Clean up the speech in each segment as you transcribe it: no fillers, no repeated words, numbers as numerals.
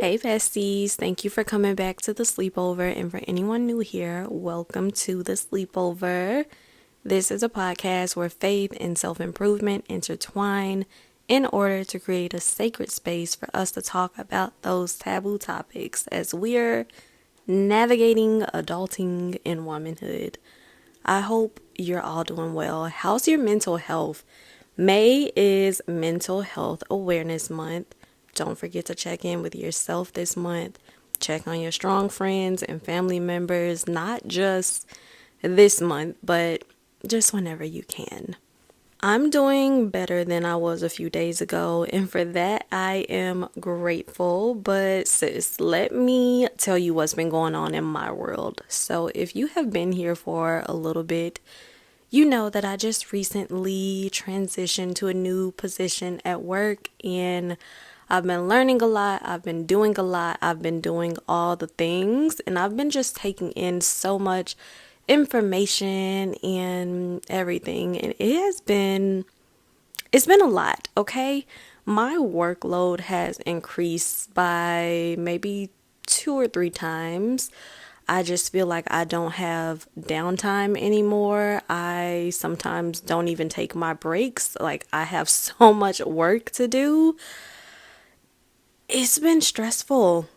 Hey besties, thank you for coming back to the sleepover. And for anyone new here, welcome to the sleepover. This is a podcast where faith and self-improvement intertwine in order to create a sacred space for us to talk about those taboo topics as we're navigating adulting and womanhood. I hope you're all doing well. How's your mental health? May is Mental Health Awareness Month. Don't forget to check in with yourself this month. Check on your strong friends and family members, not just this month, but just whenever you can. I'm doing better than I was a few days ago, and for that I am grateful. But sis, let me tell you what's been going on in my world. So if you have been here for a little bit, you know that I just recently transitioned to a new position at work, and I've been learning a lot, I've been doing a lot, I've been doing all the things, and I've been just taking in so much information and everything, and it's been a lot, okay? My workload has increased by maybe 2 or 3 times. I just feel like I don't have downtime anymore. I sometimes don't even take my breaks. Like, I have so much work to do. It's been stressful.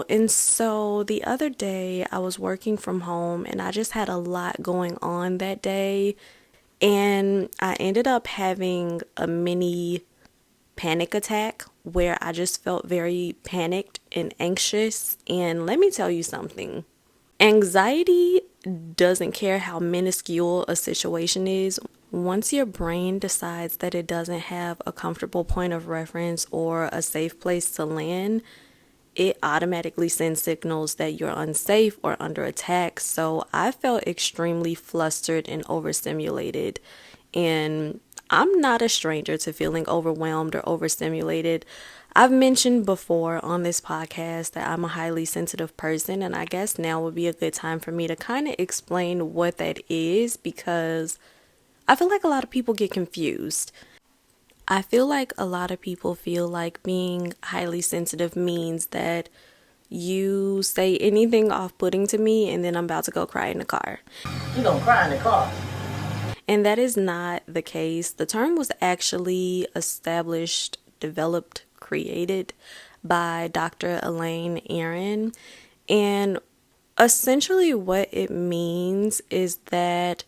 And so the other day I was working from home and I just had a lot going on that day. And I ended up having a mini panic attack where I just felt very panicked and anxious. And let me tell you something. Anxiety doesn't care how minuscule a situation is. Once your brain decides that it doesn't have a comfortable point of reference or a safe place to land, it automatically sends signals that you're unsafe or under attack. So I felt extremely flustered and overstimulated. And I'm not a stranger to feeling overwhelmed or overstimulated. I've mentioned before on this podcast that I'm a highly sensitive person, and I guess now would be a good time for me to kind of explain what that is, because I feel like a lot of people get confused. I feel like a lot of people feel like being highly sensitive means that you say anything off-putting to me and then I'm about to go cry in the car. You gonna cry in the car? And that is not the case. The term was actually established, developed, created by Dr. Elaine Aron. And essentially what it means is that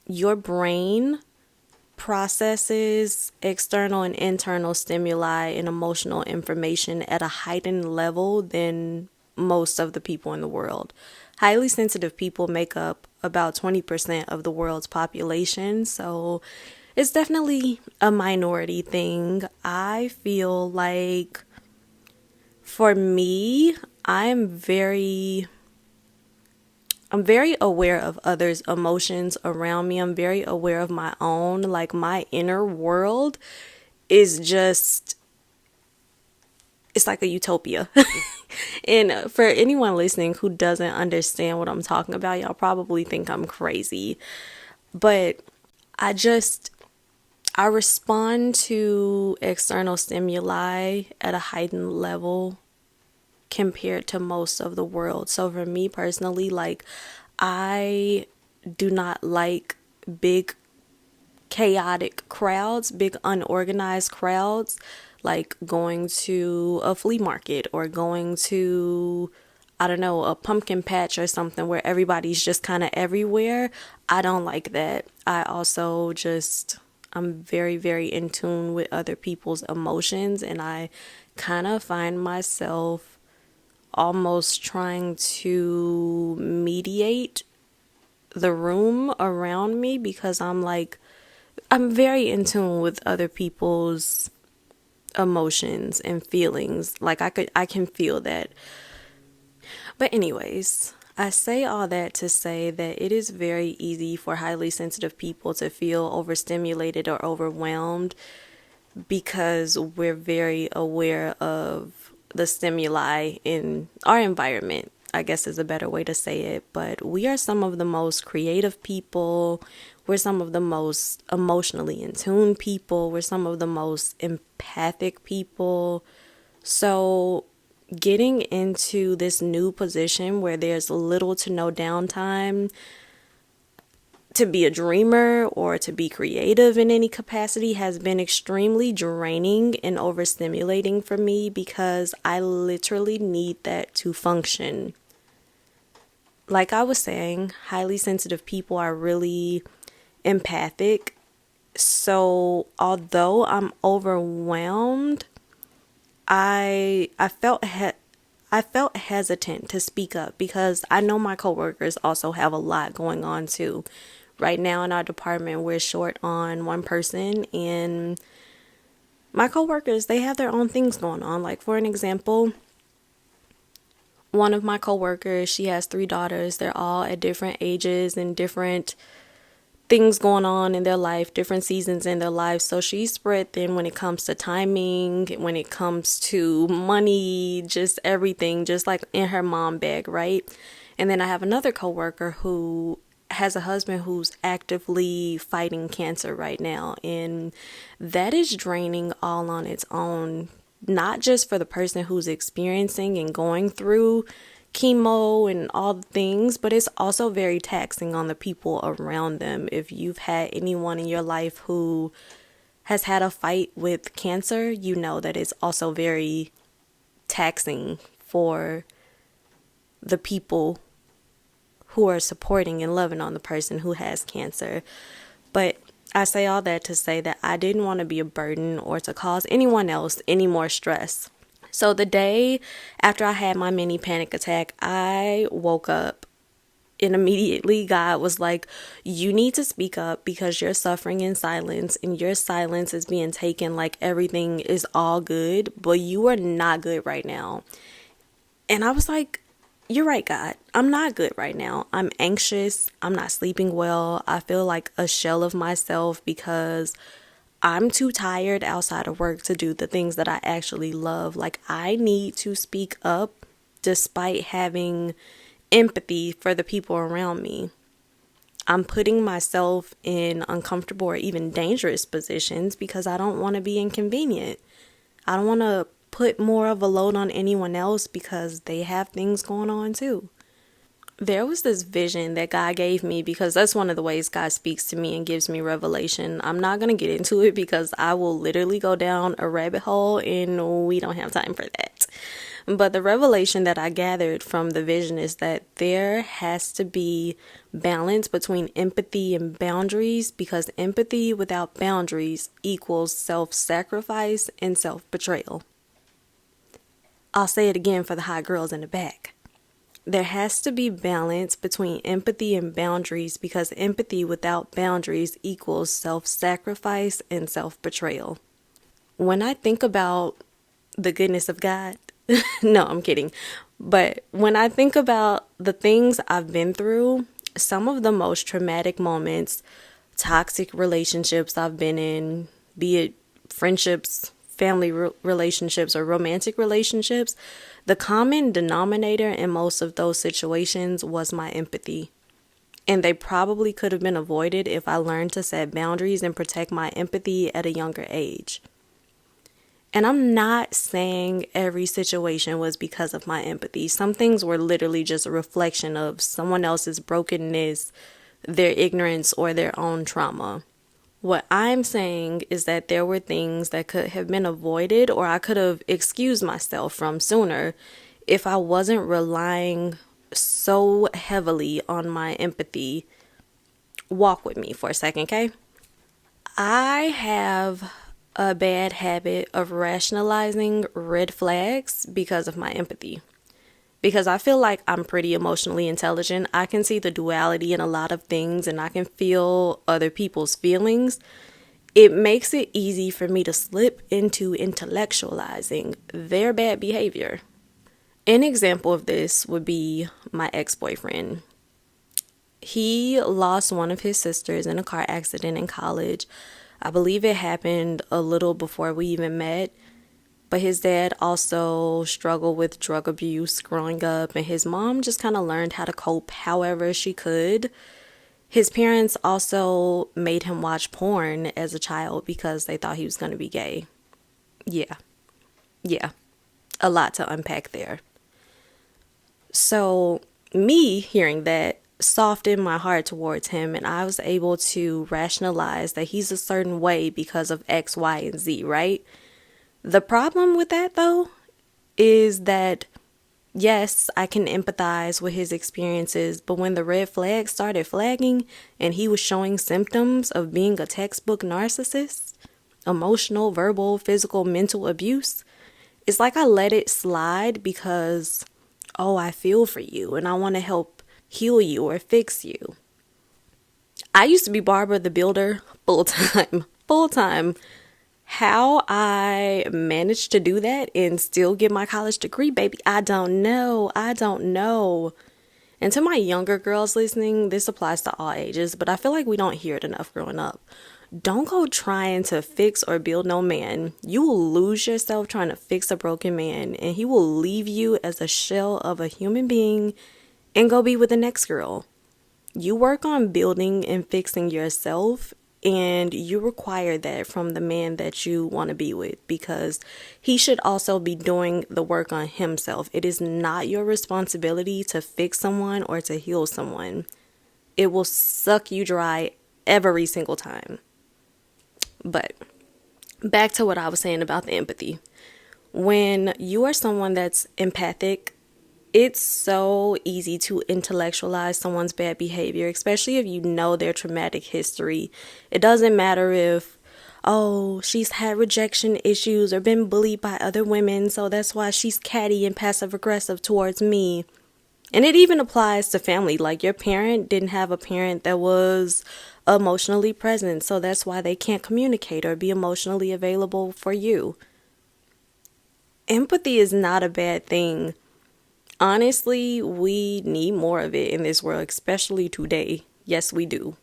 your brain processes external and internal stimuli and emotional information at a heightened level than most of the people in the world. Highly sensitive people make up about 20% of the world's population, so it's definitely a minority thing. I feel like for me, I'm very aware of others' emotions around me. I'm very aware of my own. Like, my inner world is just, it's like a utopia. And for anyone listening who doesn't understand what I'm talking about, y'all probably think I'm crazy. But I respond to external stimuli at a heightened level compared to most of the world. So for me personally, like, I do not like big chaotic crowds, big unorganized crowds, like going to a flea market or going to, I don't know, a pumpkin patch or something where everybody's just kind of everywhere. I don't like that. I'm very, very in tune with other people's emotions, and I kind of find myself almost trying to mediate the room around me because I'm very in tune with other people's emotions and feelings. Like, I can feel that. But anyways, I say all that to say that it is very easy for highly sensitive people to feel overstimulated or overwhelmed because we're very aware of the stimuli in our environment, I guess is a better way to say it. But we are some of the most creative people. We're some of the most emotionally in tune people. We're some of the most empathic people. So getting into this new position where there's little to no downtime to be a dreamer or to be creative in any capacity has been extremely draining and overstimulating for me because I literally need that to function. Like I was saying, highly sensitive people are really empathic. So although I'm overwhelmed, I felt hesitant to speak up because I know my coworkers also have a lot going on too. Right now in our department, we're short on one person, and my coworkers, they have their own things going on. Like for an example, one of my coworkers, she has 3 daughters. They're all at different ages and different things going on in their life, different seasons in their life. So she's spread thin when it comes to timing, when it comes to money, just everything, just like in her mom bag, right? And then I have another coworker who has a husband who's actively fighting cancer right now, and that is draining all on its own, not just for the person who's experiencing and going through chemo and all the things, but it's also very taxing on the people around them. If you've had anyone in your life who has had a fight with cancer, you know that it's also very taxing for the people who are supporting and loving on the person who has cancer. But I say all that to say that I didn't want to be a burden or to cause anyone else any more stress. So the day after I had my mini panic attack, I woke up and immediately God was like, you need to speak up because you're suffering in silence, and your silence is being taken like everything is all good, but you are not good right now. And I was like, you're right, God. I'm not good right now. I'm anxious. I'm not sleeping well. I feel like a shell of myself because I'm too tired outside of work to do the things that I actually love. Like, I need to speak up despite having empathy for the people around me. I'm putting myself in uncomfortable or even dangerous positions because I don't want to be inconvenient. I don't want to put more of a load on anyone else because they have things going on too. There was this vision that God gave me because that's one of the ways God speaks to me and gives me revelation. I'm not going to get into it because I will literally go down a rabbit hole and we don't have time for that. But the revelation that I gathered from the vision is that there has to be balance between empathy and boundaries, because empathy without boundaries equals self-sacrifice and self-betrayal. I'll say it again for the hot girls in the back. There has to be balance between empathy and boundaries, because empathy without boundaries equals self-sacrifice and self-betrayal. When I think about the goodness of God, no, I'm kidding. But when I think about the things I've been through, some of the most traumatic moments, toxic relationships I've been in, be it friendships, family relationships, or romantic relationships, the common denominator in most of those situations was my empathy. And they probably could have been avoided if I learned to set boundaries and protect my empathy at a younger age. And I'm not saying every situation was because of my empathy. Some things were literally just a reflection of someone else's brokenness, their ignorance, or their own trauma. What I'm saying is that there were things that could have been avoided, or I could have excused myself from sooner if I wasn't relying so heavily on my empathy. Walk with me for a second, okay? I have a bad habit of rationalizing red flags because of my empathy. Because I feel like I'm pretty emotionally intelligent. I can see the duality in a lot of things, and I can feel other people's feelings. It makes it easy for me to slip into intellectualizing their bad behavior. An example of this would be my ex-boyfriend. He lost one of his sisters in a car accident in college. I believe it happened a little before we even met. But his dad also struggled with drug abuse growing up, and his mom just kind of learned how to cope however she could. His parents also made him watch porn as a child because they thought he was going to be gay. Yeah. a lot to unpack there. So me hearing that softened my heart towards him, and I was able to rationalize that he's a certain way because of X, Y, and Z, right? The problem with that, though, is that yes, I can empathize with his experiences, but when the red flags started flagging and he was showing symptoms of being a textbook narcissist, emotional, verbal, physical, mental abuse, it's like I let it slide because, oh, I feel for you and I want to help heal you or fix you. I used to be Barbara the Builder full time. How I managed to do that and still get my college degree, baby, I don't know. And to my younger girls listening, this applies to all ages, but I feel like we don't hear it enough growing up. Don't go trying to fix or build no man. You will lose yourself trying to fix a broken man, and he will leave you as a shell of a human being and go be with the next girl. You work on building and fixing yourself, and you require that from the man that you want to be with, because he should also be doing the work on himself. It is not your responsibility to fix someone or to heal someone. It will suck you dry every single time. But back to what I was saying about the empathy. When you are someone that's empathic, it's so easy to intellectualize someone's bad behavior, especially if you know their traumatic history. It doesn't matter if, oh, she's had rejection issues or been bullied by other women, so that's why she's catty and passive aggressive towards me. And it even applies to family. Like, your parent didn't have a parent that was emotionally present, so that's why they can't communicate or be emotionally available for you. Empathy is not a bad thing. Honestly, we need more of it in this world, especially today. Yes, we do.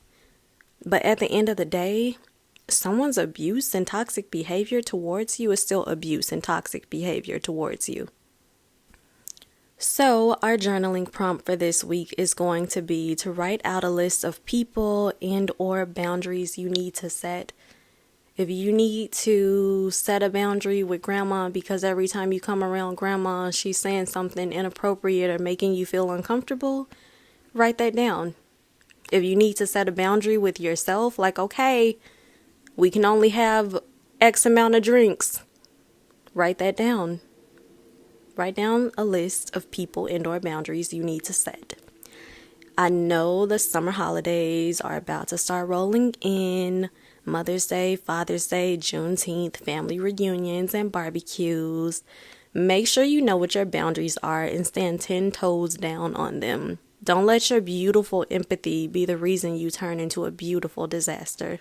But at the end of the day, someone's abuse and toxic behavior towards you is still abuse and toxic behavior towards you. So our journaling prompt for this week is going to be to write out a list of people and or boundaries you need to set. If you need to set a boundary with grandma because every time you come around grandma, she's saying something inappropriate or making you feel uncomfortable, write that down. If you need to set a boundary with yourself, like, okay, we can only have X amount of drinks, write that down. Write down a list of people and or boundaries you need to set. I know the summer holidays are about to start rolling in. Mother's Day, Father's Day, Juneteenth, family reunions, and barbecues. Make sure you know what your boundaries are and stand 10 toes down on them. Don't let your beautiful empathy be the reason you turn into a beautiful disaster.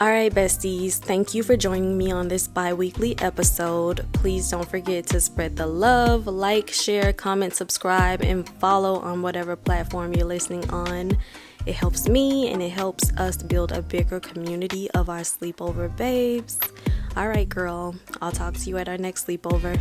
Alright, besties, thank you for joining me on this bi-weekly episode. Please don't forget to spread the love, like, share, comment, subscribe, and follow on whatever platform you're listening on. It helps me and it helps us build a bigger community of our sleepover babes. Alright, girl, I'll talk to you at our next sleepover.